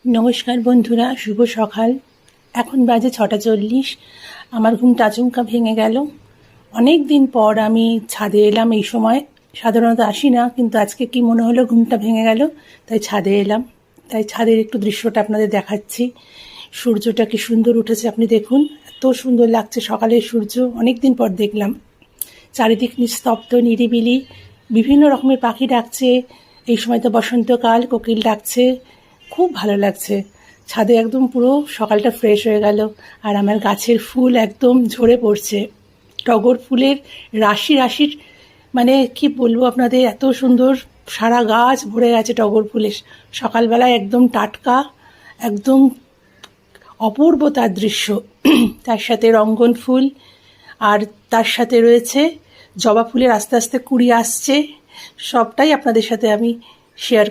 নমস্কার বন্ধুরা, শুভ সকাল। এখন বাজে 6:40। আমার ঘুমটা আচমকা ভেঙে গেল। অনেক দিন পর আমি ছাদে এলাম। এই সময় সাধারণত আসি না, কিন্তু আজকে কি মনে হলো ঘুমটা ভেঙে গেল, তাই ছাদে এলাম। তাই ছাদের একটু দৃশ্যটা আপনাদের দেখাচ্ছি। সূর্যটা কি সুন্দর উঠেছে, আপনি দেখুন। এত সুন্দর লাগছে সকালের সূর্য, অনেক দিন পর দেখলাম। চারিদিক নিস্তব্ধ, নিরিবিলি, বিভিন্ন রকমের পাখি ডাকছে। এই সময় তো বসন্তকাল, কোকিল ডাকছে, খুব ভালো লাগছে। ছাদে একদম পুরো সকালটা ফ্রেশ হয়ে গেল। আর আমার গাছের ফুল একদম ঝরে পড়ছে। টগর ফুলের রাশি রাশি, মানে কি বলবো আপনাদের, এত সুন্দর, সারা গাছ ভরে গেছে টগর ফুলে। সকালবেলায় একদম টাটকা, একদম অপূর্ব তার দৃশ্য। তার সাথে রঙ্গন ফুল, আর তার সাথে রয়েছে জবা ফুলের আস্তে আস্তে কুড়ি আসছে। সবটাই আপনাদের সাথে আমি শেয়ার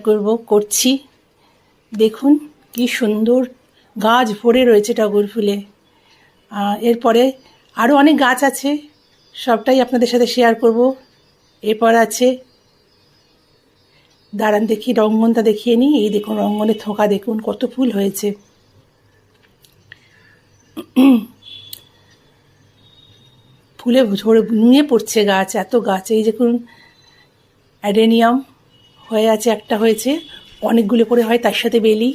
করছি। দেখুন কি সুন্দর, গাছ ভরে রয়েছে টগর ফুলে। এরপরে আরও অনেক গাছ আছে, সবটাই আপনাদের সাথে শেয়ার করব। এরপর আছে, দাঁড়ান দেখি রঙ্গনটা দেখিয়ে নিই। এই দেখুন রঙ্গনের থোকা, দেখুন কত ফুল হয়েছে। ফুলে ঝরে নুয়ে পড়ছে গাছ, এত গাছ। এই দেখুন অ্যাডেনিয়াম হয়ে আছে, একটা হয়েছে, অনেকগুলো করে হয়, তার সাথে বেলি।